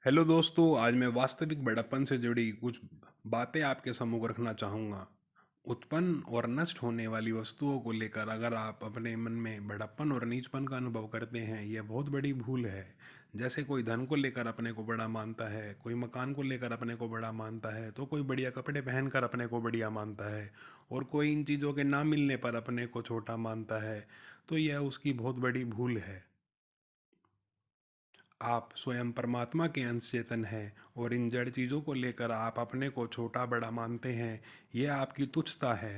Hello दोस्तों, आज मैं वास्तविक बड़प्पन से जुड़ी कुछ बातें आपके सम्मुख रखना चाहूँगा। उत्पन्न और नष्ट होने वाली वस्तुओं को लेकर अगर आप अपने मन में बड़प्पन और नीचपन का अनुभव करते हैं, यह बहुत बड़ी भूल है। जैसे कोई धन को लेकर अपने को बड़ा मानता है, कोई मकान को लेकर अपने को बड़ा मानता है, तो कोई बढ़िया कपड़े पहनकर अपने को बढ़िया मानता है, और कोई इन चीज़ों के ना मिलने पर अपने को छोटा मानता है। तो यह उसकी बहुत बड़ी भूल है। आप स्वयं परमात्मा के अंश चेतन हैं, और इन जड़ चीज़ों को लेकर आप अपने को छोटा बड़ा मानते हैं। यह आपकी तुच्छता है।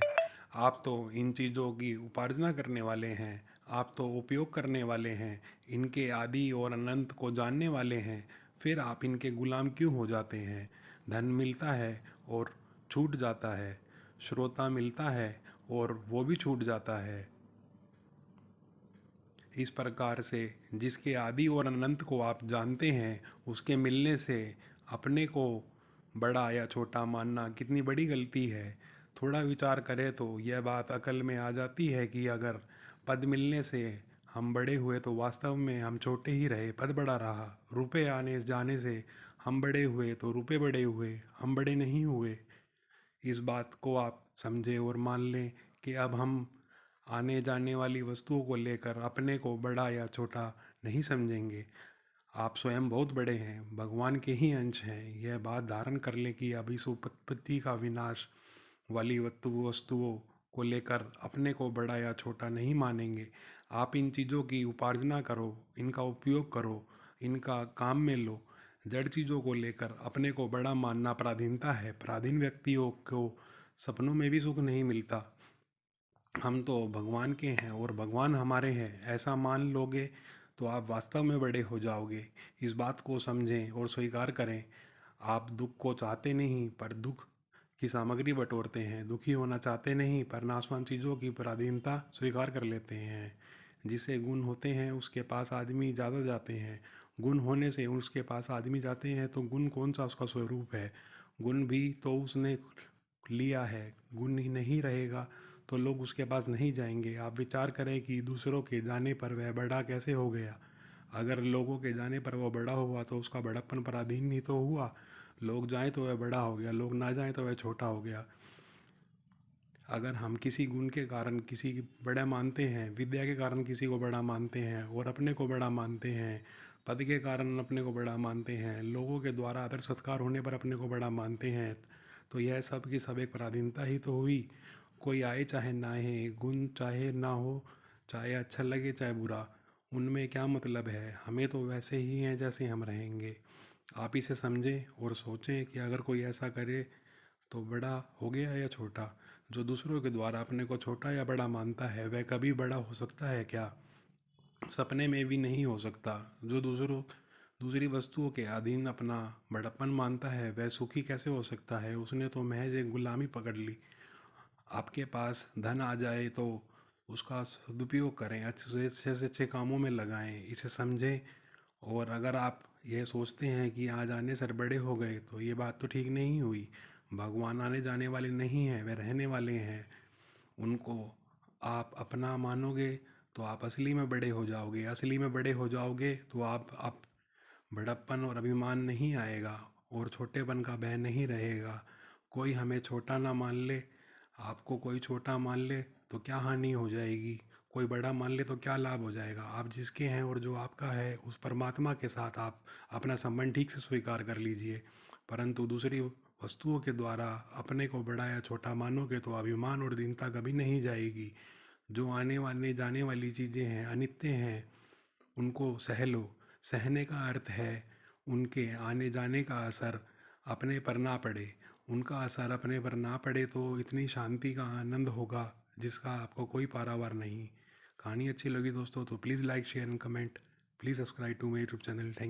आप तो इन चीज़ों की उपार्जना करने वाले हैं। आप तो उपयोग करने वाले हैं। इनके आदि और अनंत को जानने वाले हैं। फिर आप इनके गुलाम क्यों हो जाते हैं? धन मिलता है और छूट जाता है। श्रोता मिलता है और वो भी छूट जाता है। इस प्रकार से जिसके आदि और अनंत को आप जानते हैं, उसके मिलने से अपने को बड़ा या छोटा मानना कितनी बड़ी गलती है। थोड़ा विचार करें तो यह बात अकल में आ जाती है कि अगर पद मिलने से हम बड़े हुए तो वास्तव में हम छोटे ही रहे, पद बड़ा रहा। रुपए आने जाने से हम बड़े हुए तो रुपए बड़े हुए, हम बड़े नहीं हुए। इस बात को आप समझें और मान लें कि अब हम आने जाने वाली वस्तुओं को लेकर अपने को बड़ा या छोटा नहीं समझेंगे। आप स्वयं बहुत बड़े हैं, भगवान के ही अंश हैं। यह बात धारण कर लें कि अब इस उत्पत्ति का विनाश वाली वस्तुओं को लेकर अपने को बड़ा या छोटा नहीं मानेंगे। आप इन चीज़ों की उपार्जना करो, इनका उपयोग करो, इनका काम में लो। जड़ चीज़ों को लेकर अपने को बड़ा मानना पराधीनता है। पराधीन व्यक्तियों को सपनों में भी सुख नहीं मिलता। हम तो भगवान के हैं और भगवान हमारे हैं, ऐसा मान लोगे तो आप वास्तव में बड़े हो जाओगे। इस बात को समझें और स्वीकार करें। आप दुख को चाहते नहीं पर दुख की सामग्री बटोरते हैं। दुखी होना चाहते नहीं पर नाशवान चीज़ों की पराधीनता स्वीकार कर लेते हैं। जिसे गुण होते हैं उसके पास आदमी ज़्यादा जाते हैं। गुण होने से उसके पास आदमी जाते हैं तो गुण कौन सा उसका स्वरूप है? गुण भी तो उसने लिया है। गुण ही नहीं रहेगा तो लोग उसके पास नहीं जाएंगे। आप विचार करें कि दूसरों के जाने पर वह बड़ा कैसे हो गया। अगर लोगों के जाने पर वह बड़ा हुआ तो उसका बड़प्पन पराधीन ही तो हुआ। लोग जाएं तो वह बड़ा हो गया, लोग ना जाएं तो वह छोटा हो गया। अगर हम किसी गुण के कारण किसी की बड़ा मानते हैं, विद्या के कारण किसी को बड़ा मानते हैं और अपने को बड़ा मानते हैं, पद के कारण अपने को बड़ा मानते हैं, लोगों के द्वारा आदर सत्कार होने पर अपने को बड़ा मानते हैं, तो यह सब की सब एक पराधीनता ही तो हुई। कोई आए चाहे ना आए, गुण चाहे ना हो, चाहे अच्छा लगे चाहे बुरा, उनमें क्या मतलब है? हमें तो वैसे ही हैं जैसे हम रहेंगे। आप इसे समझें और सोचें कि अगर कोई ऐसा करे तो बड़ा हो गया या छोटा? जो दूसरों के द्वारा अपने को छोटा या बड़ा मानता है वह कभी बड़ा हो सकता है क्या? सपने में भी नहीं हो सकता। जो दूसरी वस्तुओं के अधीन अपना बड़प्पन मानता है वह सुखी कैसे हो सकता है? उसने तो महज एक गुलामी पकड़ ली। आपके पास धन आ जाए तो उसका सदुपयोग करें, अच्छे से अच्छे कामों में लगाएं, इसे समझें। और अगर आप यह सोचते हैं कि आज आने से बड़े हो गए तो ये बात तो ठीक नहीं हुई। भगवान आने जाने वाले नहीं हैं, वे रहने वाले हैं। उनको आप अपना मानोगे तो आप असली में बड़े हो जाओगे। असली में बड़े हो जाओगे तो आप बड़प्पन और अभिमान नहीं आएगा और छोटेपन का भय नहीं रहेगा। कोई हमें छोटा ना मान ले। आपको कोई छोटा मान ले तो क्या हानि हो जाएगी? कोई बड़ा मान ले तो क्या लाभ हो जाएगा? आप जिसके हैं और जो आपका है उस परमात्मा के साथ आप अपना संबंध ठीक से स्वीकार कर लीजिए। परंतु दूसरी वस्तुओं के द्वारा अपने को बड़ा या छोटा मानोगे तो अभिमान और दीनता कभी नहीं जाएगी। जो आने वाले जाने वाली चीज़ें हैं, अनित्य हैं, उनको सह लो। सहने का अर्थ है उनके आने जाने का असर अपने पर ना पड़े। उनका असर अपने पर ना पड़े तो इतनी शांति का आनंद होगा जिसका आपको कोई पारावार नहीं। कहानी अच्छी लगी दोस्तों तो please like share and comment. Please subscribe to my YouTube channel. Thank